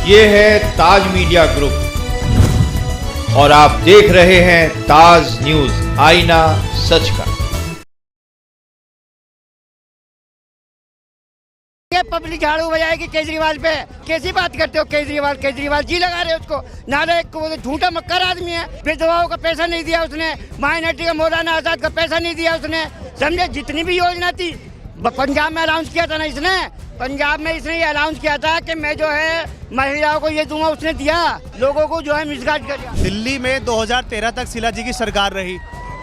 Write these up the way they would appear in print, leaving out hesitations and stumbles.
ये है ताज media group और आप देख रहे हैं ताज न्यूज, आईना सच का। पब्लिक झाड़ू बजाएगी केजरीवाल पे, कैसी बात करते हो? केजरीवाल जी लगा रहे उसको। नारे वो झूठा मक्कर आदमी है। विधवाओं का पैसा नहीं दिया उसने, माइनॉरिटी का मौलाना आजाद का पैसा नहीं दिया उसने, समझे? जितनी भी योजना थी पंजाब में अनाउंस किया था ना इसने, पंजाब में इसने ये अनाउंस किया था कि मैं जो है महिलाओं को ये दूंगा, उसने दिया, लोगों को जो है मिसगाइड कर दिया। दिल्ली में 2013 तक शीला जी की सरकार रही।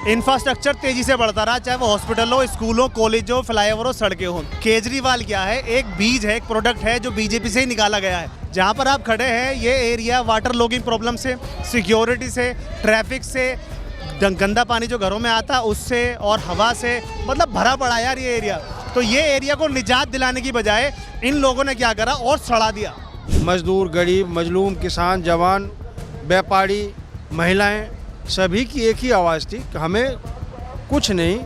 इंफ्रास्ट्रक्चर तेजी से बढ़ता रहा, चाहे वो हॉस्पिटल हो, स्कूल हो, कॉलेज हो, फ्लाईओवर हो, सड़कें हो। केजरीवाल क्या है? एक बीज है, एक प्रोडक्ट है जो बीजेपी से ही निकाला गया है। जहाँ पर आप खड़े हैं ये एरिया वाटर लॉगिंग प्रॉब्लम से, सिक्योरिटी से, ट्रैफिक से, गंदा पानी जो घरों में आता है उससे और हवा से, मतलब भरा पड़ा यार ये एरिया। तो ये एरिया को निजात दिलाने की बजाय इन लोगों ने क्या करा और सड़ा दिया। मजदूर, गरीब, मजलूम, किसान, जवान, व्यापारी, महिलाएं, सभी की एक ही आवाज़ थी कि हमें कुछ नहीं,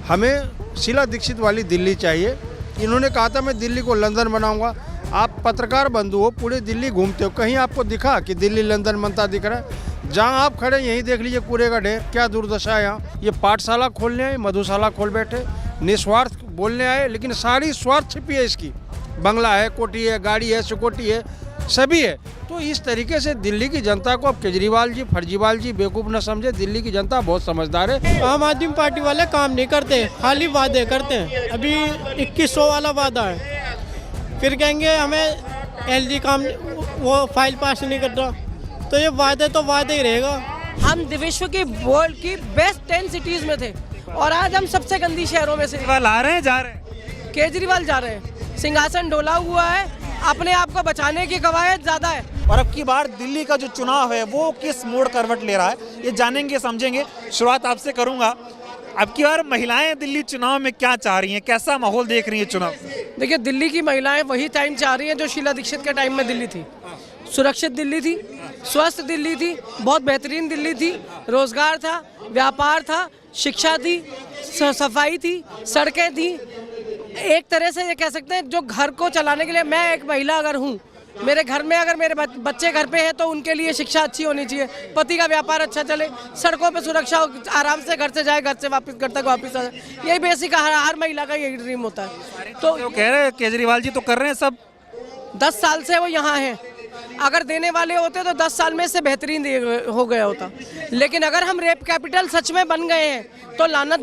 हमें शीला दीक्षित वाली दिल्ली चाहिए। इन्होंने कहा था मैं दिल्ली को लंदन बनाऊंगा। आप पत्रकार बंधु हो, पूरे दिल्ली घूमते हो, कहीं आपको दिखा कि दिल्ली लंदन बनता दिख रहा है? जहाँ आप खड़े यहीं देख लीजिए कूड़े का ढेर, क्या दुर्दशा है यहाँ। ये पाठशाला खोलने आए, मधुशाला खोल बैठे, निस्वार्थ बोलने आए, लेकिन सारी स्वार्थ छिपी है इसकी। बंगला है, कोठी है, गाड़ी है, सिक्योरिटी है, सभी है। तो इस तरीके से दिल्ली की जनता को अब केजरीवाल जी, फर्जीवाल जी बेवकूफ़ न समझे। दिल्ली की जनता बहुत समझदार है। आम आदमी पार्टी वाले काम नहीं करते, खाली वादे करते हैं। अभी 2100 वाला वादा है, फिर कहेंगे हमें एलजी काम वो फाइल पास नहीं कर रहा। तो ये वादे तो वादे ही रहेगा। हम विश्व की वर्ल्ड की बेस्ट 10 सिटीज में थे और आज हम सबसे गंदी शहरों में से। केजरीवाल आ रहे हैं, जा रहे हैं? केजरीवाल जा रहे हैं। सिंहासन डोला हुआ है, अपने आप को बचाने की कवायद ज्यादा है। और अब की बार दिल्ली का जो चुनाव है वो किस मोड़ करवट ले रहा है, ये जानेंगे, समझेंगे। शुरुआत आपसे करूंगा। अब की बार महिलाएं दिल्ली चुनाव में क्या चाह रही हैं, कैसा माहौल देख रही हैं चुनाव? देखिए, दिल्ली की महिलाएं वही टाइम चाह रही हैं जो शीला दीक्षित के टाइम में दिल्ली थी। सुरक्षित दिल्ली थी, स्वस्थ दिल्ली थी, बहुत बेहतरीन दिल्ली थी, रोजगार था, व्यापार था, शिक्षा थी, सफाई थी, सड़कें थी। एक तरह से ये कह सकते हैं जो घर को चलाने के लिए, मैं एक महिला अगर हूँ, मेरे घर में अगर मेरे बच्चे घर पे हैं तो उनके लिए शिक्षा अच्छी होनी चाहिए, पति का व्यापार अच्छा चले, सड़कों पे सुरक्षा हो, आराम से घर से जाए, घर से वापस घर तक वापस आ जाए। यही बेसिक हर महिला का यही ड्रीम होता है। तो कह रहे हैं केजरीवाल जी तो कर रहे हैं सब। 10 साल से वो यहाँ हैं। अगर देने वाले होते तो 10 साल में से बेहतरीन हो गया होता। लेकिन अगर हम रेप कैपिटल सच में बन गए हैं तो लानत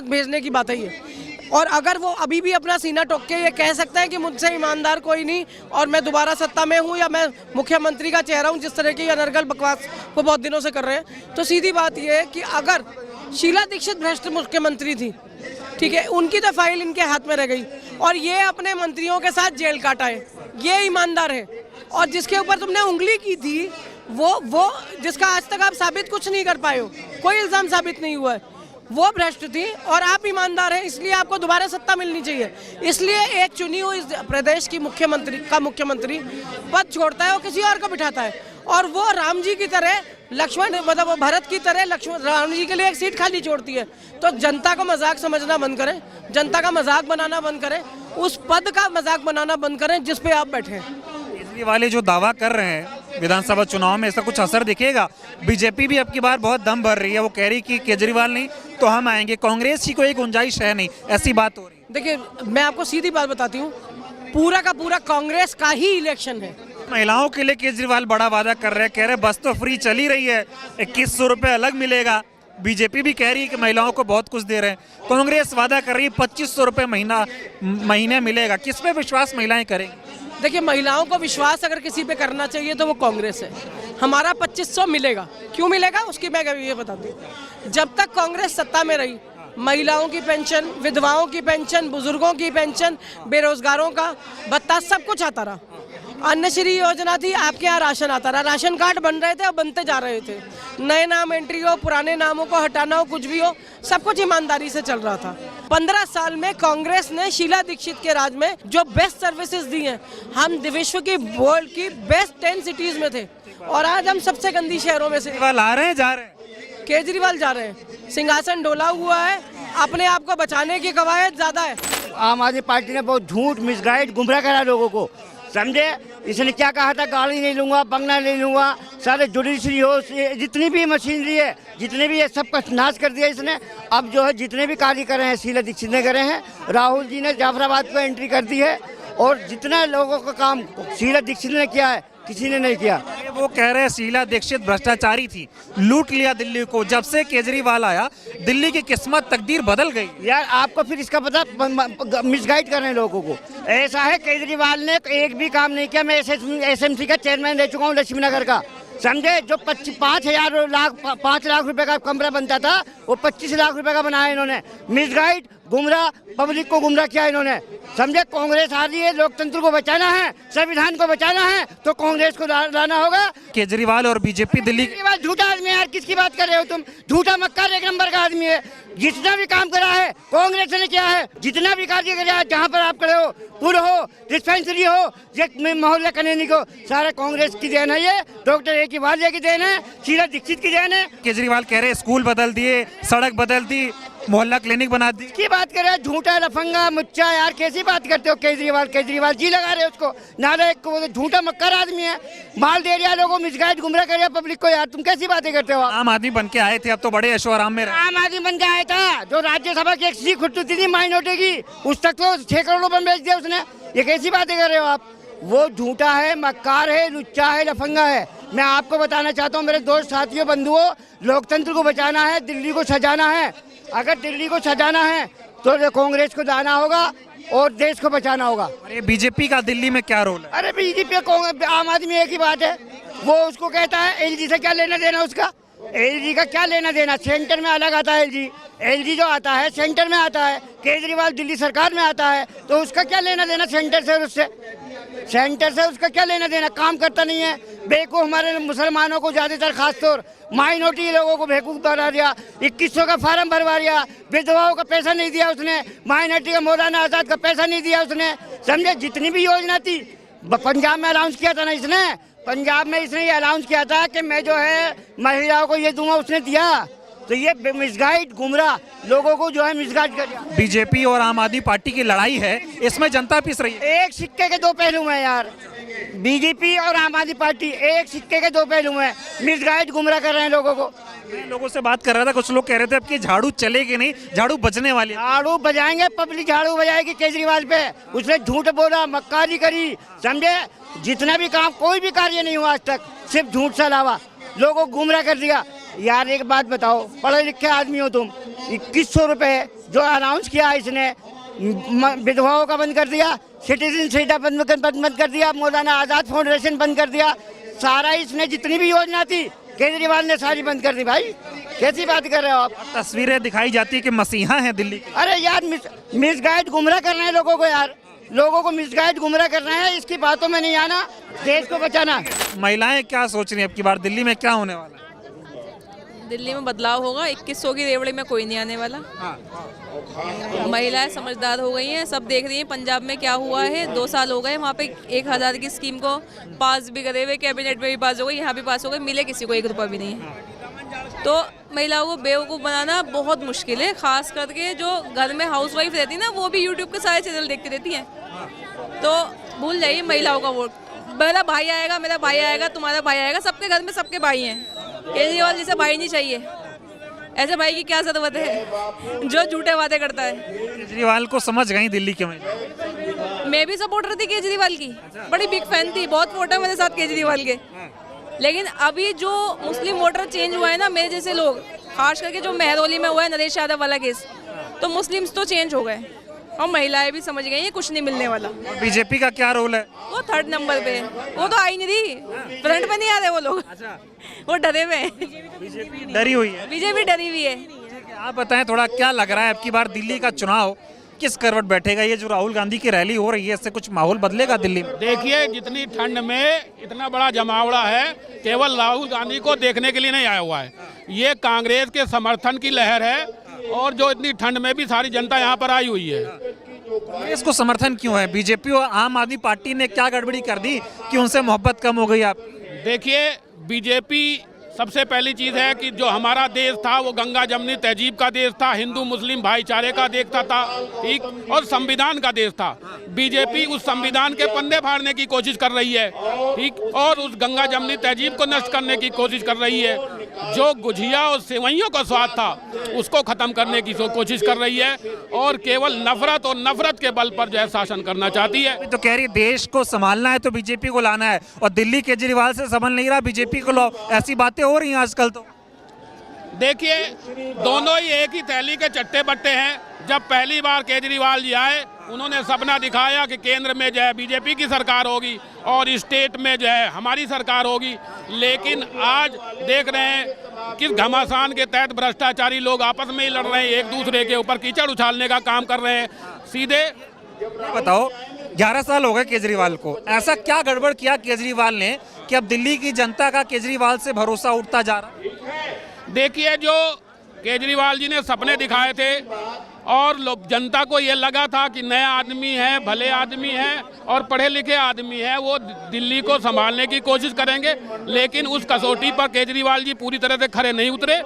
भेजने की बात है। और अगर वो अभी भी अपना सीना टोक के ये कह सकता है कि मुझसे ईमानदार कोई नहीं और मैं दोबारा सत्ता में हूँ या मैं मुख्यमंत्री का चेहरा हूँ, जिस तरह की अनर्गल बकवास वो बहुत दिनों से कर रहे हैं, तो सीधी बात ये है कि अगर शीला दीक्षित भ्रष्ट मुख्यमंत्री थी, ठीक है, उनकी तो फाइल इनके हाथ में रह गई और ये अपने मंत्रियों के साथ जेल काटा है, ये ईमानदार है। और जिसके ऊपर तुमने उंगली की थी वो जिसका आज तक आप साबित कुछ नहीं कर पाए हो, कोई इल्जाम साबित नहीं हुआ है, वो भ्रष्ट थी और आप ईमानदार हैं, इसलिए आपको दोबारा सत्ता मिलनी चाहिए। इसलिए एक चुनी हुई प्रदेश की मुख्यमंत्री पद छोड़ता है और किसी और को बिठाता है। और वो राम जी की तरह मतलब भरत की तरह राम जी के लिए एक सीट खाली छोड़ती है। तो जनता को मजाक समझना बंद करें, जनता का मजाक बनाना बंद करें, उस पद का मजाक बनाना बंद करें जिस पे आप बैठे हैं। वाले जो दावा कर रहे हैं विधानसभा चुनाव में, इसका कुछ असर दिखेगा? बीजेपी भी अब की बार बहुत दम भर रही है, वो कह रही कि केजरीवाल नहीं तो हम आएंगे, कांग्रेस की कोई गुंजाइश है नहीं, ऐसी बात हो रही है। देखिए, मैं आपको सीधी बात बताती हूँ, पूरा का पूरा कांग्रेस का ही इलेक्शन है। महिलाओं के लिए केजरीवाल बड़ा वादा कर रहे हैं, कह रहे बस तो फ्री चली रही है, 2100 रुपये अलग मिलेगा। बीजेपी भी कह रही है कि महिलाओं को बहुत कुछ दे रहे हैं, कांग्रेस वादा कर रही है 2500 रुपये महीने मिलेगा। किस पे विश्वास महिलाएं करेंगी? देखिए, महिलाओं को विश्वास अगर किसी पे करना चाहिए तो वो कांग्रेस है। हमारा 2500 मिलेगा, क्यों मिलेगा उसकी मैं ये बताती हूँ। जब तक कांग्रेस सत्ता में रही, महिलाओं की पेंशन, विधवाओं की पेंशन, बुजुर्गों की पेंशन, बेरोजगारों का भत्ता, सब कुछ आता रहा। अन्नश्री योजना थी, आपके यहाँ राशन आता रहा, राशन कार्ड बन रहे थे और बनते जा रहे थे, नए नाम एंट्री हो, पुराने नामों को हटाना हो, कुछ भी हो, सब कुछ ईमानदारी से चल रहा था। 15 साल में कांग्रेस ने शीला दीक्षित के राज में जो बेस्ट सर्विसेज दी हैं, हम विश्व की वर्ल्ड की बेस्ट 10 सिटीज में थे और आज हम सबसे गंदी शहरों में से। केजरीवाल आ रहे हैं, जा रहे हैं? केजरीवाल जा रहे हैं। सिंहासन डोला हुआ है, अपने आप को बचाने की कवायद ज्यादा है। आम आदमी पार्टी ने बहुत झूठ, मिसगाइड, गुमराह करा लोगों को। समझे। इसने क्या कहा था, गाड़ी नहीं लूंगा, बंगला नहीं लूंगा, सारे जुडिशरी हो, जितनी भी मशीनरी है, जितने भी है, सबका नाश कर दिया इसने। अब जो है जितने भी कार्य करे हैं शीला दीक्षित ने करे हैं, राहुल जी ने जाफराबाद को एंट्री कर दी है, और जितना लोगों का काम शीला दीक्षित ने किया है किसी ने नहीं किया। वो कह रहे हैं शीला दीक्षित भ्रष्टाचारी थी, लूट लिया दिल्ली को। जब से केजरीवाल आया दिल्ली की किस्मत तकदीर बदल गई। यार आपको फिर इसका पता, मिसगाइड कर रहे हैं लोगों को। ऐसा है केजरीवाल ने एक भी काम नहीं किया। मैं एसएमसी का चेयरमैन रह चुका हूँ लक्ष्मी नगर का, समझे। जो 5 लाख रुपए का कमरा बनता था वो 25 लाख रुपए का बनाया इन्होंने। मिसगाइड, गुमराह, पब्लिक को गुमराह किया इन्होंने, समझे। कांग्रेस आ रही है, लोकतंत्र को बचाना है, संविधान को बचाना है, तो कांग्रेस को लाना होगा। केजरीवाल और बीजेपी दिल्ली केजरीवाल झूठा आदमी है यार, किसकी बात कर रहे हो तुम? झूठा मक्कार एक नंबर का आदमी है। जितना भी काम करा है कांग्रेस ने किया है, जितना भी कार्य करा है, जहाँ पर आप खड़े हो, पुल हो, डिस्पेंसरी हो, ये मोहल्ला कनेनी को, सारा कांग्रेस की देन है। ये डॉक्टर ए की वालिया की देन है, शीला दीक्षित की देन है। केजरीवाल कह रहे स्कूल बदल दिए, सड़क बदल दी, मोहल्ला क्लिनिक बना दी। की बात कर रहे हो? झूठा लफंगा मुच्चा यार, कैसी बात करते हो? केजरीवाल जी लगा रहे हो उसको, नारे को झूठा मक्कार आदमी है। माल दे रहा लोगों, मिसगाइड, गुमराह कर रहा पब्लिक को। यार तुम कैसी बातें करते हो? आम आदमी बन के आए थे, अब तो बड़े ऐशो आराम में रहे। आम आदमी बन के आया था, जो राज्यसभा की एक सीट खुटती थी माइनॉरिटी की, उस तक तो 6 करोड़ रुपए बेच दिया उसने। ये कैसी बातें कर रहे हो आप? वो झूठा है, मक्कार है, लुच्चा है, लफंगा है। मैं आपको बताना चाहता हूँ मेरे दोस्त साथियों बंधुओं, लोकतंत्र को बचाना है, दिल्ली को सजाना है। अगर दिल्ली को सजाना है तो कांग्रेस को लाना होगा और देश को बचाना होगा। अरे बीजेपी का दिल्ली में क्या रोल है? अरे बीजेपी आम आदमी एक ही बात है, वो उसको कहता है एलजी से क्या लेना देना उसका? एलजी का क्या लेना देना? सेंटर में अलग आता है एलजी जो आता है सेंटर में आता है। केजरीवाल दिल्ली सरकार में आता है, तो उसका क्या लेना देना सेंटर से? सेंटर से उसका क्या लेना देना? काम करता नहीं है, बेवकूफ हमारे मुसलमानों को, ज्यादातर खासतौर माइनॉरिटी लोगों को बेवकूफ बना दिया। 2100 का फार्म भरवा दिया, विधवाओं का पैसा नहीं दिया उसने, माइनॉरिटी का मौलाना आजाद का पैसा नहीं दिया उसने, समझे। जितनी भी योजना थी पंजाब में अनाउंस किया था ना इसने, पंजाब में इसने ये अनाउंस किया था कि मैं जो है महिलाओं को ये दूंगा, उसने दिया। तो ये मिसगाइड, गुमराह लोगों को जो है मिसगाइड कर दिया। बीजेपी और आम आदमी पार्टी की लड़ाई है, इसमें जनता पिस रही है। एक सिक्के के दो पहलू हैं यार, बीजेपी और आम आदमी पार्टी एक सिक्के के दो पहलू हैं। मिसगाइड, गुमराह कर रहे हैं लोगों को। मैं लोगों से बात कर रहा था, कुछ लोग कह रहे थे अब कि झाड़ू चलेगी नहीं, झाड़ू बजने वाली है। झाड़ू बजाएंगे, पब्लिक झाड़ू बजाएगी केजरीवाल पे। उसने झूठ बोला, मक्कारी करी, समझे। जितना भी काम, कोई भी कार्य नहीं हुआ आज तक, सिर्फ झूठ से अलावा, लोगों को गुमराह कर दिया। यार एक बात बताओ, पढ़े लिखे आदमी हो तुम, 2100 रुपए जो अनाउंस किया इसने, विधवाओं का बंद कर दिया, सिटीजनशिप बंद कर दिया, मौलाना आजाद फाउंडेशन बंद कर दिया, सारा इसने जितनी भी योजना थी केजरीवाल ने सारी बंद कर दी। भाई कैसी बात कर रहे हो आप? तस्वीरें दिखाई जाती है कि मसीहा हैं दिल्ली के। अरे यार मिसगाइड, गुमराह करना है लोगों को यार, लोगों को मिसगाइड, गुमराह करना है। इसकी बातों में नहीं आना, देश को बचाना। महिलाएं क्या सोच रही हैं अब की बार दिल्ली में क्या होने वाला है? दिल्ली में बदलाव होगा। 2100 की रेवड़ी में कोई नहीं आने वाला। महिलाएं समझदार हो गई हैं, सब देख रही हैं पंजाब में क्या हुआ है। 2 साल हो गए, वहाँ पे 1000 की स्कीम को पास भी करे हुए, कैबिनेट में भी पास हो गई, यहाँ भी पास हो गई, मिले किसी को 1 रुपया भी नहीं है। तो महिलाओं को बेवकूफ़ बनाना बहुत मुश्किल है, खास करके जो घर में हाउसवाइफ रहती है ना, वो भी यूट्यूब के सारे चैनल देखती रहती हैं। तो भूल जाइए महिलाओं का वोट। मेरा भाई आएगा, मेरा भाई आएगा, तुम्हारा भाई आएगा, सबके घर में सबके भाई हैं। केजरीवाल जैसे भाई नहीं चाहिए, ऐसे भाई की क्या जरूरत है जो झूठे वादे करता है। केजरीवाल को समझ गई दिल्ली के महिला। मैं भी सपोर्टर थी केजरीवाल की, बड़ी बिग फैन थी, बहुत फोटो मेरे साथ केजरीवाल के। लेकिन अभी जो मुस्लिम वोटर चेंज हुआ है ना, मेरे जैसे लोग, खास करके जो मेहरौली में हुआ है नरेश यादव वाला केस, तो मुस्लिम्स तो चेंज हो गए और महिलाएं भी समझ गई हैं कुछ नहीं मिलने वाला। बीजेपी का क्या रोल है? वो 3rd नंबर पे है, वो तो आई नहीं रही, फ्रंट पे नहीं आ रहे वो लोग। वो डरे हुए हैं, बीजेपी डरी हुई है। बीजेपी डरी हुई है। आप बताएं थोड़ा क्या लग रहा है अब की बार दिल्ली का चुनाव किस करवट बैठेगा? ये जो राहुल गांधी की रैली हो रही है, इससे कुछ माहौल बदलेगा दिल्ली में? देखिए, जितनी ठंड में इतना बड़ा जमावड़ा है, केवल राहुल गांधी को देखने के लिए नहीं आया हुआ है, ये कांग्रेस के समर्थन की लहर है। और जो इतनी ठंड में भी सारी जनता यहाँ पर आई हुई है। कांग्रेस को समर्थन क्यों है? बीजेपी और आम आदमी पार्टी ने क्या गड़बड़ी कर दी कि उनसे मोहब्बत कम हो गई? आप देखिए, बीजेपी सबसे पहली चीज़ है कि जो हमारा देश था वो गंगा जमनी तहजीब का देश था, हिंदू मुस्लिम भाईचारे का देश था, ठीक, और संविधान का देश था। बीजेपी उस संविधान के पन्ने फाड़ने की कोशिश कर रही है, ठीक, और उस गंगा जमनी तहजीब को नष्ट करने की कोशिश कर रही है। जो गुझिया और सेवइयों का स्वाद था उसको ख़त्म करने की कोशिश कर रही है और केवल नफरत और नफरत के बल पर जो है शासन करना चाहती है। तो कह रही देश को संभालना है तो बीजेपी को लाना है, और दिल्ली केजरीवाल से संभल नहीं रहा, बीजेपी को लाओ, ऐसी बातें हो रही हैं आजकल। तो देखिए, दोनों ही एक ही थैली के चट्टे बट्टे हैं। जब पहली बार केजरीवाल जी आए, उन्होंने सपना दिखाया कि केंद्र में जो है बीजेपी की सरकार होगी और स्टेट में जो है हमारी सरकार होगी, लेकिन आज देख रहे हैं किस घमासान के तहत भ्रष्टाचारी लोग आपस में ही लड़ रहे हैं, एक दूसरे के ऊपर कीचड़ उछालने का काम कर रहे हैं। सीधे बताओ, 11 साल हो गए केजरीवाल को, ऐसा क्या गड़बड़ किया केजरीवाल ने कि अब दिल्ली की जनता का केजरीवाल से भरोसा उठता जा रहा है? देखिए, जो केजरीवाल जी ने सपने दिखाए थे और जनता को ये लगा था कि नया आदमी है, भले आदमी है और पढ़े लिखे आदमी है, वो दिल्ली को संभालने की कोशिश करेंगे, लेकिन उस कसौटी पर केजरीवाल जी पूरी तरह से खरे नहीं उतरे।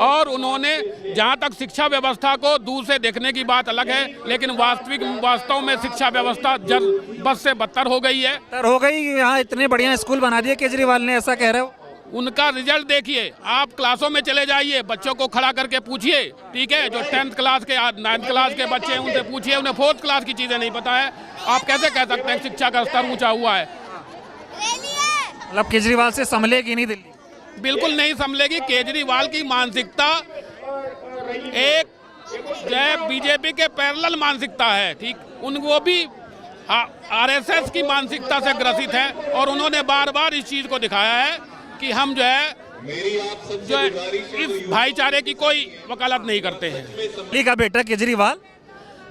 और उन्होंने, जहां तक शिक्षा व्यवस्था को दूर से देखने की बात अलग है, लेकिन वास्तव में शिक्षा व्यवस्था बस से बदतर हो गई है। हो गई, यहाँ इतने बढ़िया स्कूल बना दिए केजरीवाल ने, ऐसा कह रहे हो? उनका रिजल्ट देखिए, आप क्लासों में चले जाइए, बच्चों को खड़ा करके पूछिए, ठीक है, जो 10th क्लास के 9th क्लास के बच्चे हैं उनसे पूछिए, उन्हें 4th क्लास की चीज़ें नहीं पता है। आप कैसे कह सकते हैं शिक्षा का स्तर ऊंचा हुआ है? मतलब केजरीवाल से संभलेगी नहीं दिल्ली? बिल्कुल नहीं संभलेगी। केजरीवाल की मानसिकता एक जो है बीजेपी के पैरेलल मानसिकता है, ठीक, वो भी RSS की मानसिकता से ग्रसित है और उन्होंने बार बार इस चीज़ को दिखाया है कि हम जो है इस भाईचारे की कोई वकालत नहीं करते हैं। दिल्ली का बेटा केजरीवाल,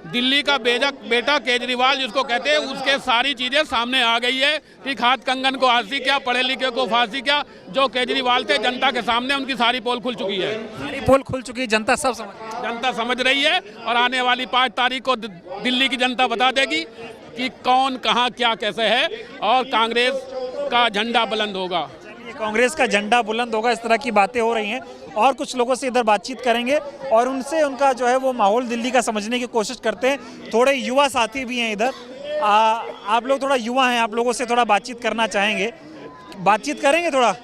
दिल्ली का बेटा केजरीवाल जिसको कहते हैं, उसके सारी चीजें सामने आ गई है, ठीक, हाथ कंगन को हाथी क्या, पढ़े लिखे को फांसी क्या। जो केजरीवाल थे, जनता के सामने उनकी सारी पोल खुल चुकी है, सारी पोल खुल चुकी है, जनता सब जनता समझ रही है। और आने वाली 5 तारीख को दिल्ली की जनता बता देगी कि कौन कहाँ क्या कैसे है और कांग्रेस का झंडा बुलंद होगा। कांग्रेस का झंडा बुलंद होगा, इस तरह की बातें हो रही हैं। और कुछ लोगों से इधर बातचीत करेंगे और उनसे उनका जो है वो माहौल दिल्ली का समझने की कोशिश करते हैं। थोड़े युवा साथी भी हैं इधर, आप लोग थोड़ा युवा हैं, आप लोगों से थोड़ा बातचीत करना चाहेंगे, बातचीत करेंगे थोड़ा?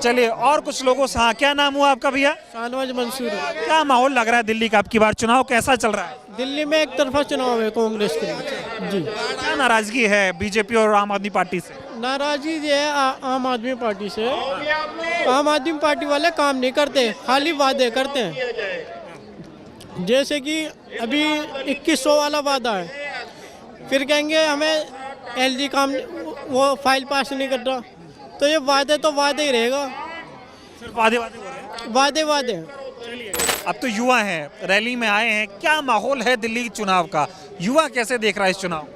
चलिए, और कुछ लोगों से। हाँ, क्या नाम हुआ आपका भैया? शाहनवाज मंसूर। क्या माहौल लग रहा है दिल्ली का? आपकी बार चुनाव कैसा चल रहा है? दिल्ली में एक तरफा चुनाव है कांग्रेस के लिए। जी, क्या नाराजगी है बीजेपी और आम आदमी पार्टी से? नाराजगी ये है आम आदमी पार्टी से। आम आदमी पार्टी वाले काम नहीं करते, खाली वादे करते हैं। जैसे कि अभी 2100 वाला वादा है, फिर कहेंगे हमें LG काम वो फाइल पास नहीं कर रहा। तो ये वादे तो वादे ही रहेगा, सिर्फ वादे वादे हो रहे हैं। वादे वादे। अब तो युवा हैं, रैली में आए हैं, क्या माहौल है दिल्ली चुनाव का? युवा कैसे देख रहा है इस चुनाव?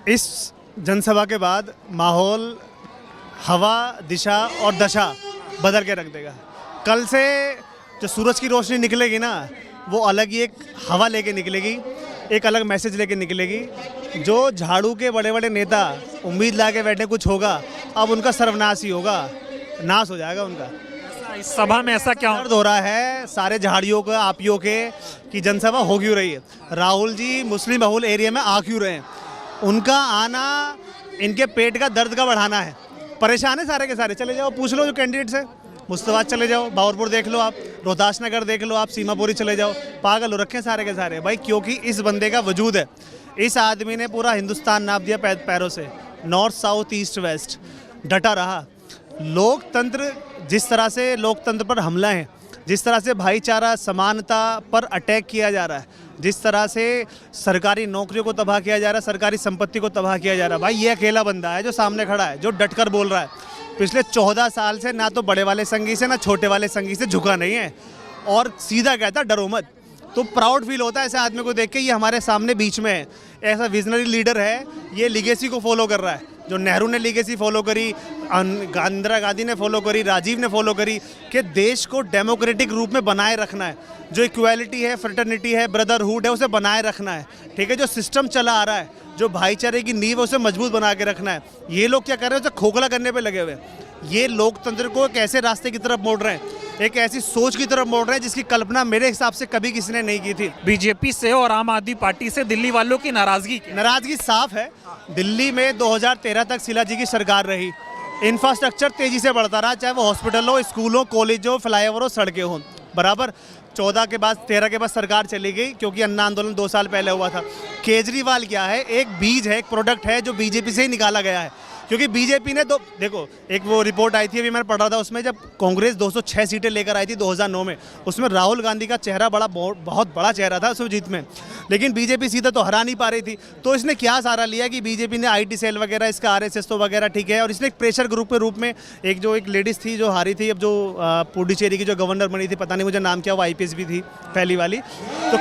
इस जनसभा के बाद माहौल, हवा, दिशा और दशा बदल के रख देगा। कल से जो सूरज की रोशनी निकलेगी ना, वो अलग ही एक हवा लेके निकलेगी, एक अलग मैसेज लेके निकलेगी। जो झाड़ू के बड़े बड़े नेता उम्मीद ला के बैठे कुछ होगा, अब उनका सर्वनाश ही होगा, नाश हो जाएगा उनका। इस सभा में ऐसा क्या दर्द हो रहा है सारे झाड़ियों का, आपियों के, कि जनसभा हो क्यों रही है? राहुल जी मुस्लिम बहुल एरिया में आ क्यों रहे हैं? उनका आना इनके पेट का दर्द का बढ़ाना है। परेशान है सारे के सारे। चले जाओ, पूछ लो जो कैंडिडेट्स है, मुस्तफाबाद चले जाओ, बावरपुर देख लो आप, रोहतास नगर देख लो आप, सीमापुरी चले जाओ, पागल हो रखे हैं सारे के सारे भाई। क्योंकि इस बंदे का वजूद है, इस आदमी ने पूरा हिंदुस्तान नाप दिया पैरों से, नॉर्थ साउथ ईस्ट वेस्ट, डटा रहा। लोकतंत्र, जिस तरह से लोकतंत्र पर हमला है, जिस तरह से भाईचारा समानता पर अटैक किया जा रहा है, जिस तरह से सरकारी नौकरियों को तबाह किया जा रहा है, सरकारी संपत्ति को तबाह किया जा रहा है, भाई ये अकेला बंदा है जो सामने खड़ा है, जो डटकर बोल रहा है। पिछले 14 साल से ना तो बड़े वाले संगी से ना छोटे वाले संगी से झुका नहीं है और सीधा कहता डरो मत। तो प्राउड फील होता है ऐसे आदमी को देख के, ये हमारे सामने बीच में है, ऐसा विजनरी लीडर है। ये लीगेसी को फॉलो कर रहा है, जो नेहरू ने लीगेसी फॉलो करी, इंदिरा गांधी ने फॉलो करी, राजीव ने फॉलो करी, कि देश को डेमोक्रेटिक रूप में बनाए रखना है। जो इक्वालिटी है, फ्रेटर्निटी है, ब्रदरहुड है, उसे बनाए रखना है, ठीक है। जो सिस्टम चला आ रहा है, जो भाईचारे की नींव है, उसे मजबूत बना के रखना है। ये लोग क्या कर रहे हैं? उसे खोखला करने पे लगे हुए। ये लोकतंत्र को एक ऐसे रास्ते की तरफ मोड़ रहे हैं, एक ऐसी सोच की तरफ मोड़ रहे हैं जिसकी कल्पना मेरे हिसाब से कभी किसी ने नहीं की थी। बीजेपी से और आम आदमी पार्टी से दिल्ली वालों की नाराजगी साफ है। दिल्ली में 2013 तक शीला जी की सरकार रही, इंफ्रास्ट्रक्चर तेजी से बढ़ता रहा, चाहे वो हॉस्पिटल हो, स्कूल हो, कॉलेज हो, फ्लाईओवर हो, सड़कें हों, बराबर। 14 के बाद 13 के बाद सरकार चली गई क्योंकि अन्ना आंदोलन 2 साल पहले हुआ था। केजरीवाल क्या है, एक बीज है, एक प्रोडक्ट है जो बीजेपी से ही निकाला गया है, क्योंकि बीजेपी ने देखो एक वो रिपोर्ट आई थी, अभी मैंने पढ़ रहा था, उसमें जब कांग्रेस 206 सीटें लेकर आई थी 2009 में, उसमें राहुल गांधी का चेहरा बहुत बड़ा चेहरा था उसमें जीत में, लेकिन बीजेपी सीधा तो हरा नहीं पा रही थी। तो इसने क्या सहारा लिया कि बीजेपी ने आईटी सेल वगैरह, इसका आरएसएस तो वगैरह ठीक है, और इसने एक प्रेशर ग्रुप के रूप में एक लेडीज़ थी जो हारी थी, अब जो पुडुचेरी की जो गवर्नर बनी थी, पता नहीं मुझे नाम क्या, वो आईपीएस भी थी पहली वाली, तो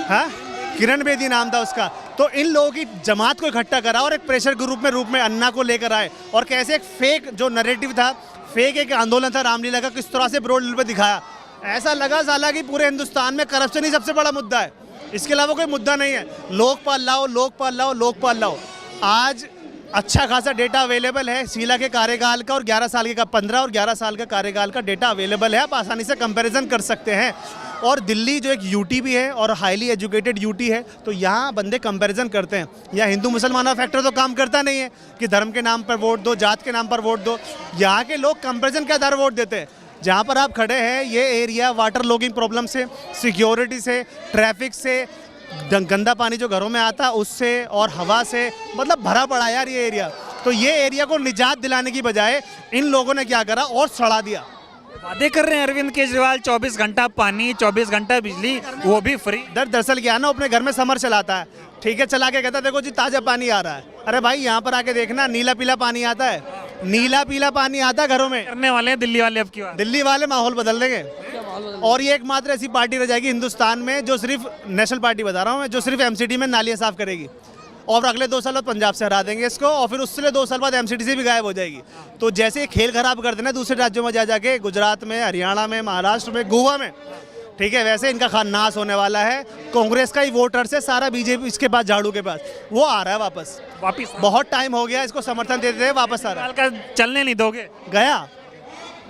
हाँ किरण बेदी नाम था उसका। तो इन लोगों की जमात को इकट्ठा करा और एक प्रेशर ग्रुप में रूप में अन्ना को लेकर आए, और कैसे एक फेक जो नैरेटिव था, फेक एक आंदोलन था रामलीला का, किस तरह से ब्रॉड लेवल पे दिखाया। ऐसा लगा साला कि पूरे हिंदुस्तान में करप्शन ही सबसे बड़ा मुद्दा है, इसके अलावा कोई मुद्दा नहीं है। लोकपाल लाओ, लोकपाल लाओ, लोकपाल लाओ। आज अच्छा खासा डेटा अवेलेबल है शीला के कार्यकाल का, और 11 साल का 15 और 11 साल का कार्यकाल का डेटा अवेलेबल है, आप आसानी से कंपैरिजन कर सकते हैं। और दिल्ली जो एक यूटी भी है और हाईली एजुकेटेड यूटी है, तो यहाँ बंदे कंपैरिजन करते हैं। यहाँ हिंदू मुसलमान फैक्टर तो काम करता नहीं है कि धर्म के नाम पर वोट दो, जात के नाम पर वोट दो। यहाँ के लोग कंपैरिजन के आधार वोट देते हैं। जहाँ पर आप खड़े हैं ये एरिया वाटर लॉगिंग प्रॉब्लम से, सिक्योरिटी से, ट्रैफिक से, गंदा पानी जो घरों में आता है उससे, और हवा से, मतलब भरा पड़ा यार ये एरिया। तो ये एरिया को निजात दिलाने की बजाय इन लोगों ने क्या करा, और सड़ा दिया। वादे कर रहे हैं अरविंद केजरीवाल, 24 घंटा पानी, 24 घंटा बिजली, वो भी फ्री। दरअसल क्या ना, अपने घर में समर चलाता है, ठीक है, चला के कहता है देखो जी ताज़ा पानी आ रहा है। अरे भाई यहाँ पर आके देखना, नीला पीला पानी आता है, नीला पीला पानी आता है घरों में। करने वाले हैं दिल्ली वाले, अब की बात, दिल्ली वाले माहौल बदल देंगे। और ये एकमात्र ऐसी पार्टी रह जाएगी हिंदुस्तान में जो सिर्फ, नेशनल पार्टी बता रहा हूँ मैं, जो सिर्फ एमसीडी में नालियाँ साफ करेगी, और अगले 2 साल बाद पंजाब से हरा देंगे इसको, और फिर उससे 2 साल बाद एमसीडी से भी गायब हो जाएगी। तो जैसे खेल खराब कर देना दूसरे राज्यों में जा जाके, गुजरात में, हरियाणा में, महाराष्ट्र में, गोवा में, ठीक है, वैसे इनका खाननास होने वाला है। कांग्रेस का ही वोटर से सारा बीजेपी इसके पास, झाड़ू के पास, वो आ रहा है वापस। बहुत टाइम हो गया इसको समर्थन देते हुए, वापस आ रहा है। चलने नहीं दोगे? गया,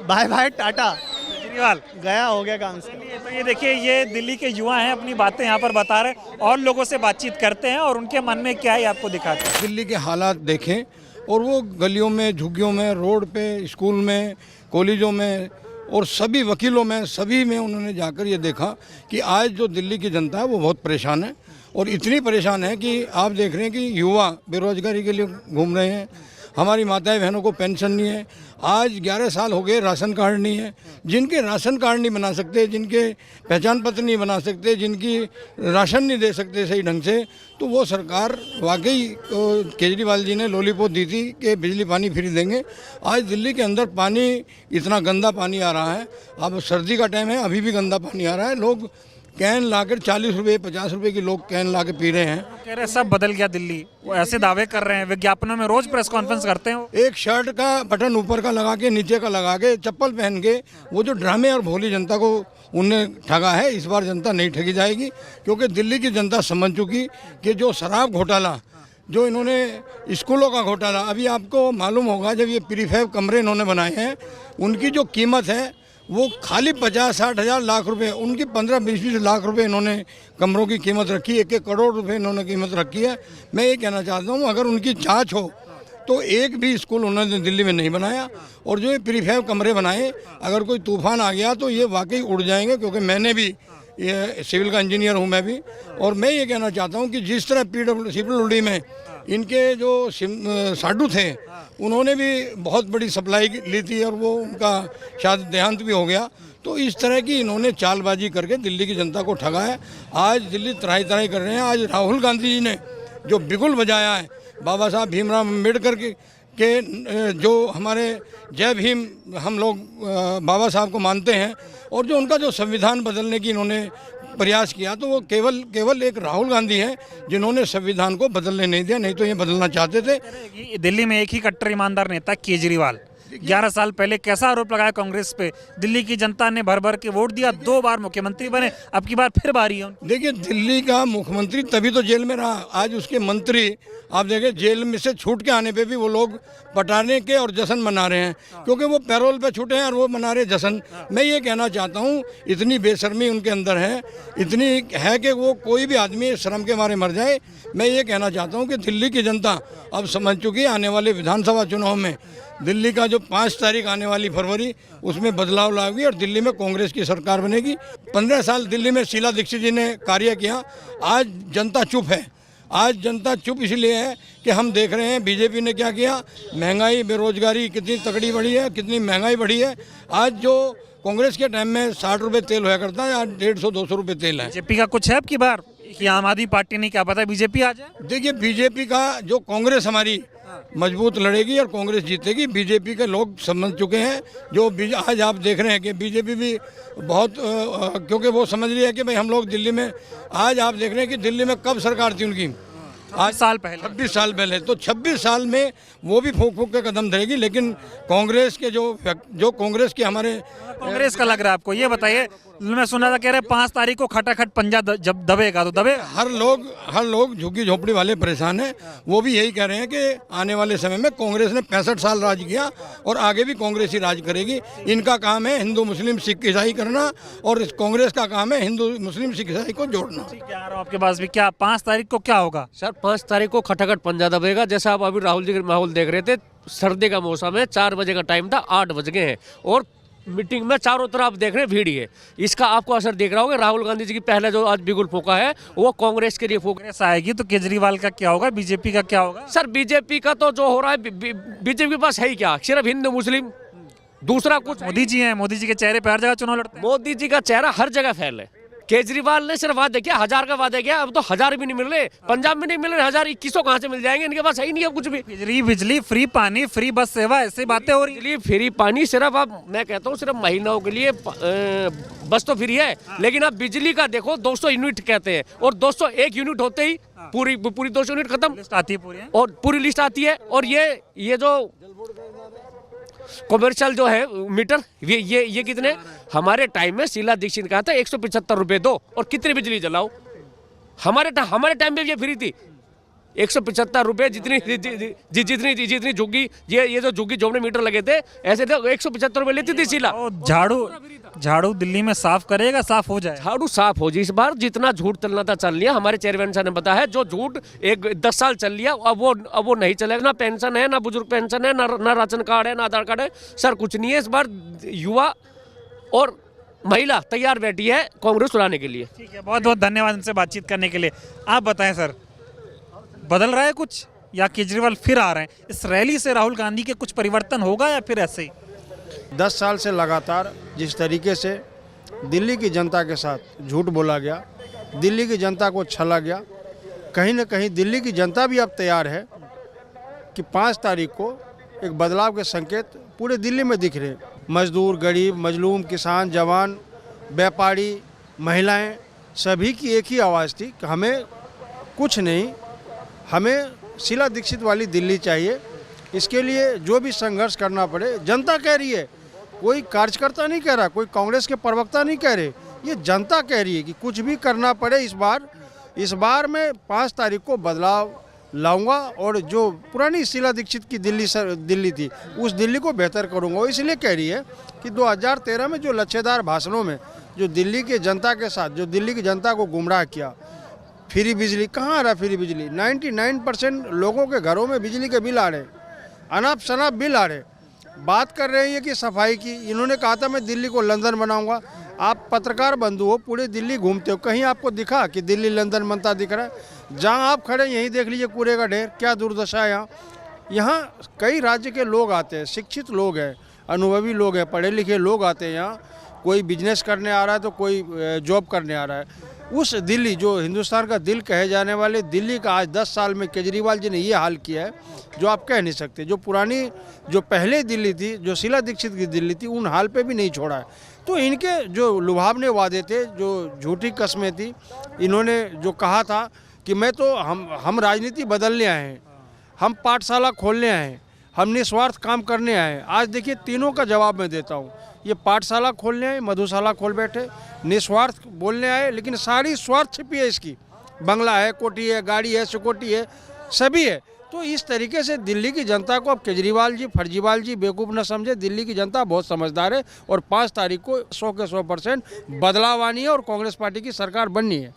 बाय बाय टाटा, केजरीवाल गया, हो गया काम से। तो ये देखिए, ये दिल्ली के युवा हैं, अपनी बातें यहाँ पर बता रहे हैं, और लोगों से बातचीत करते हैं और उनके मन में क्या है आपको दिखाते हैं। दिल्ली के हालात देखें, और वो गलियों में, झुग्गियों में, रोड पे, स्कूल में, कॉलेजों में, और सभी वकीलों में, सभी में उन्होंने जाकर ये देखा कि आज जो दिल्ली की जनता है वो बहुत परेशान है, और इतनी परेशान है कि आप देख रहे हैं कि युवा बेरोजगारी के लिए घूम रहे हैं, हमारी माताएं बहनों को पेंशन नहीं है, आज 11 साल हो गए राशन कार्ड नहीं है। जिनके राशन कार्ड नहीं बना सकते, जिनके पहचान पत्र नहीं बना सकते, जिनकी राशन नहीं दे सकते सही ढंग से, तो वो सरकार वाकई, केजरीवाल जी ने लॉलीपॉप दी थी कि बिजली पानी फ्री देंगे। आज दिल्ली के अंदर पानी, इतना गंदा पानी आ रहा है, अब सर्दी का टाइम है, अभी भी गंदा पानी आ रहा है। लोग कैन लाकर 40 रुपये 50 रुपये की लोग कैन ला के पी रहे हैं। कह रहे सब बदल गया दिल्ली, वो ऐसे दावे कर रहे हैं, विज्ञापनों में रोज प्रेस कॉन्फ्रेंस करते हैं। एक शर्ट का बटन ऊपर का लगा के, नीचे का लगा के, चप्पल पहन के, वो जो ड्रामे और भोली जनता को उनने ठगा है, इस बार जनता नहीं ठगी जाएगी, क्योंकि दिल्ली की जनता समझ चुकी कि जो शराब घोटाला, जो इन्होंने स्कूलों का घोटाला, अभी आपको मालूम होगा जब ये प्रीफैब कमरे इन्होंने बनाए हैं, उनकी जो कीमत है वो खाली 50-60 हज़ार लाख रुपए, उनकी 15-20 लाख रुपए इन्होंने कमरों की कीमत रखी, 1-1 करोड़ रुपए इन्होंने कीमत रखी है। मैं ये कहना चाहता हूँ, अगर उनकी जांच हो तो एक भी स्कूल उन्होंने दिल्ली में नहीं बनाया, और जो ये प्रीफैब कमरे बनाए, अगर कोई तूफान आ गया तो ये वाकई उड़ जाएंगे, क्योंकि मैंने भी ये सिविल का इंजीनियर हूँ मैं भी, और मैं ये कहना चाहता हूँ कि जिस तरह PWD में इनके जो साडू थे, उन्होंने भी बहुत बड़ी सप्लाई ली थी और वो उनका शायद देहांत भी हो गया, तो इस तरह की इन्होंने चालबाजी करके दिल्ली की जनता को ठगा है। आज दिल्ली तराई तराई कर रहे हैं। आज राहुल गांधी जी ने जो बिगुल बजाया है बाबा साहब भीमराव अम्बेडकर के जो हमारे जय भीम, हम लोग बाबा साहब को मानते हैं, और जो उनका जो संविधान बदलने की इन्होंने प्रयास किया, तो वो केवल एक राहुल गांधी हैं जिन्होंने संविधान को बदलने नहीं दिया, नहीं तो ये बदलना चाहते थे। दिल्ली में एक ही कट्टर ईमानदार नेता केजरीवाल, 11 साल पहले कैसा आरोप लगाया कांग्रेस पे, दिल्ली की जनता ने भर भर के वोट दिया, 2 बार मुख्यमंत्री बने, अब की बार फिर बारी है। देखिए, दिल्ली का मुख्यमंत्री तभी तो जेल में रहा, आज उसके मंत्री आप देखें जेल में से छूट के आने पे भी वो लोग पटाने के और जश्न मना रहे हैं, क्योंकि वो पैरोल पे छूटे हैं और वो मना रहे जश्न। मैं ये कहना चाहता हूँ, इतनी बेशर्मी उनके अंदर है, इतनी है कि वो कोई भी आदमी शर्म के मारे मर जाए। मैं ये कहना चाहता हूँ कि दिल्ली की जनता अब समझ चुकी है, आने वाले विधानसभा चुनाव में दिल्ली का जो 5 तारीख आने वाली फरवरी, उसमें बदलाव लाएगी और दिल्ली में कांग्रेस की सरकार बनेगी। 15 साल दिल्ली में शीला दीक्षित जी ने कार्य किया, आज जनता चुप है। आज जनता चुप इसलिए है कि हम देख रहे हैं बीजेपी ने क्या किया, महंगाई बेरोजगारी कितनी तगड़ी बढ़ी है, कितनी महंगाई बढ़ी है। आज जो कांग्रेस के टाइम में 60 रुपये तेल हुआ करता है, आज 150-200 रुपये तेल है। बीजेपी का कुछ है अब की बार कि आम आदमी पार्टी ने, क्या पता बीजेपी आ जाए। देखिए, बीजेपी का जो कांग्रेस हमारी मजबूत लड़ेगी और कांग्रेस जीतेगी। बीजेपी के लोग समझ चुके हैं, जो आज आप देख रहे हैं कि बीजेपी भी बहुत क्योंकि वो समझ रही है कि भाई हम लोग दिल्ली में, आज आप देख रहे हैं कि दिल्ली में कब सरकार थी उनकी, आज 26 साल पहले। तो 26 साल में वो भी फूक फूक के कदम धरेगी, लेकिन कांग्रेस के जो कांग्रेस के हमारे कांग्रेस का लग रहा है आपको, ये बताइए। मैं सुना था कह रहे 5 तारीख को खटाखट पंजा जब दबेगा तो दबेगा। हर लोग झुग्गी झोपड़ी वाले परेशान हैं, वो भी यही कह रहे हैं कि आने वाले समय में कांग्रेस ने 65 साल राज किया और आगे भी कांग्रेस ही राज करेगी। इनका काम है हिंदू मुस्लिम सिख ईसाई करना और इस कांग्रेस का काम है हिंदू मुस्लिम सिख ईसाई को जोड़ना। क्या आ रहा हूं आपके पास भी, क्या 5 तारीख को क्या होगा? सर 5 तारीख को खटाखट पंजा दबेगा। जैसा आप अभी राहुल जी का माहौल देख रहे थे, सर्दी का मौसम है, 4 बजे का टाइम था, 8 बज गए हैं और मीटिंग में चारों तरफ आप देख रहे हैं भीड़ ही है। इसका आपको असर देख रहा होगा। राहुल गांधी जी की पहले जो आज बिगुल फूका है वो कांग्रेस के लिए फूक आएगी, तो केजरीवाल का क्या होगा, बीजेपी का क्या होगा? सर बीजेपी का तो जो हो रहा है, बीजेपी के पास है ही क्या, सिर्फ हिंदू मुस्लिम, दूसरा कुछ। मोदी जी हैं, मोदी जी के चेहरे पर हर जगह चुनाव लड़ते हैं। मोदी जी का चेहरा हर जगह फैल है। केजरीवाल ने सिर्फ वादे किया, 1000 का वादे किया, अब तो 1000 भी नहीं मिल रहे, पंजाब में नहीं मिल रहे, 1000 2100 कहाँ से मिल जाएंगे, इनके पास है ही नहीं अब कुछ भी। बिजली फ्री, पानी फ्री, बस सेवा, ऐसी बातें हो रही। बिजली फ्री, पानी सिर्फ अब मैं कहता हूँ सिर्फ महिलाओं के लिए बस तो फ्री है, लेकिन अब बिजली का देखो 200 यूनिट कहते हैं और 201 यूनिट होते ही पूरी 200 यूनिट खत्म आती है पूरी, और पूरी लिस्ट आती है। और ये जो कमर्शियल जो है मीटर, ये कितने, हमारे टाइम में शीला दीक्षित कहा था 175 रुपए दो और कितनी बिजली जलाओ। हमारे टाइम में ये फ्री थी, 175 रुपए जितनी झुग्गी, ये जो झुग्गी झोपड़े मीटर लगे थे ऐसे थे, 175 रुपए लेती थी शीला। झाड़ू दिल्ली में साफ करेगा, साफ हो जाए, झाड़ू साफ हो जाए। इस बार जितना झूठ चलना था चल लिया, हमारे चेयरमैन साहब ने बताया है, जो झूठ 10 साल चल लिया अब वो नहीं चलेगा। ना पेंशन है, ना बुजुर्ग पेंशन है, ना राशन कार्ड है, ना आधार कार्ड है, सर कुछ नहीं है। इस बार युवा और महिला तैयार बैठी है कांग्रेस चुराने के लिए। ठीक है, बहुत बहुत धन्यवाद इनसे बातचीत करने के लिए। आप बताएं सर, बदल रहा है कुछ या केजरीवाल फिर आ रहे हैं? इस रैली से राहुल गांधी के कुछ परिवर्तन होगा या फिर ऐसे ही? 10 साल से लगातार जिस तरीके से दिल्ली की जनता के साथ झूठ बोला गया, दिल्ली की जनता को छला गया, कहीं ना कहीं दिल्ली की जनता भी अब तैयार है कि 5 तारीख को एक बदलाव के संकेत पूरे दिल्ली में दिख रहे हैं। मजदूर, गरीब, मजलूम, किसान, जवान, व्यापारी, महिलाएं, सभी की एक ही आवाज़ थी कि हमें कुछ नहीं, हमें शीला दीक्षित वाली दिल्ली चाहिए। इसके लिए जो भी संघर्ष करना पड़े, जनता कह रही है, कोई कार्यकर्ता नहीं कह रहा, कोई कांग्रेस के प्रवक्ता नहीं कह रहे, ये जनता कह रही है कि कुछ भी करना पड़े। इस बार मैं 5 तारीख को बदलाव लाऊंगा और जो पुरानी शीला दीक्षित की दिल्ली थी उस दिल्ली को बेहतर करूंगा। इसलिए कह रही है कि 2013 में जो लच्छेदार भाषणों में जो दिल्ली के जनता के साथ, जो दिल्ली की जनता को गुमराह किया, फ्री बिजली, कहाँ आ रहा फ्री बिजली? 99% लोगों के घरों में बिजली के बिल आ रहे, अनाप शनाप बिल आ रहे। बात कर रहे हैं कि सफाई की, इन्होंने कहा था मैं दिल्ली को लंदन बनाऊंगा। आप पत्रकार बंधु हो, पूरे दिल्ली घूमते हो, कहीं आपको दिखा कि दिल्ली लंदन बनता दिख रहा है? जहां आप खड़े यहीं देख लीजिए कूड़े का ढेर, क्या दुर्दशा है यहाँ कई राज्य के लोग आते हैं, शिक्षित लोग हैं, अनुभवी लोग हैं, पढ़े लिखे लोग आते हैं यहाँ। कोई बिजनेस करने आ रहा है तो कोई जॉब करने आ रहा है। उस दिल्ली, जो हिंदुस्तान का दिल कहे जाने वाले दिल्ली का आज 10 साल में केजरीवाल जी ने ये हाल किया है जो आप कह नहीं सकते। जो पुरानी, जो पहले दिल्ली थी, जो शीला दीक्षित की दिल्ली थी, उन हाल पे भी नहीं छोड़ा है। तो इनके जो लुभावने वादे थे, जो झूठी कस्में थी, इन्होंने जो कहा था कि मैं तो हम राजनीति बदलने आए हैं, हम पाठशाला खोलने आए हैं, हम निस्वार्थ काम करने आए। आज देखिए तीनों का जवाब मैं देता हूँ। ये पाठशाला खोलने आए, मधुशाला खोल बैठे, निस्वार्थ बोलने आए, लेकिन सारी स्वार्थ छिपी है इसकी। बंगला है, कोठी है, गाड़ी है, सिक्योरिटी है, सभी है। तो इस तरीके से दिल्ली की जनता को अब केजरीवाल जी, फर्जीवाल जी बेवकूफ़ न समझे। दिल्ली की जनता बहुत समझदार है और 5 तारीख को 100 के 100% बदलाव आनी है और कांग्रेस पार्टी की सरकार बननी है।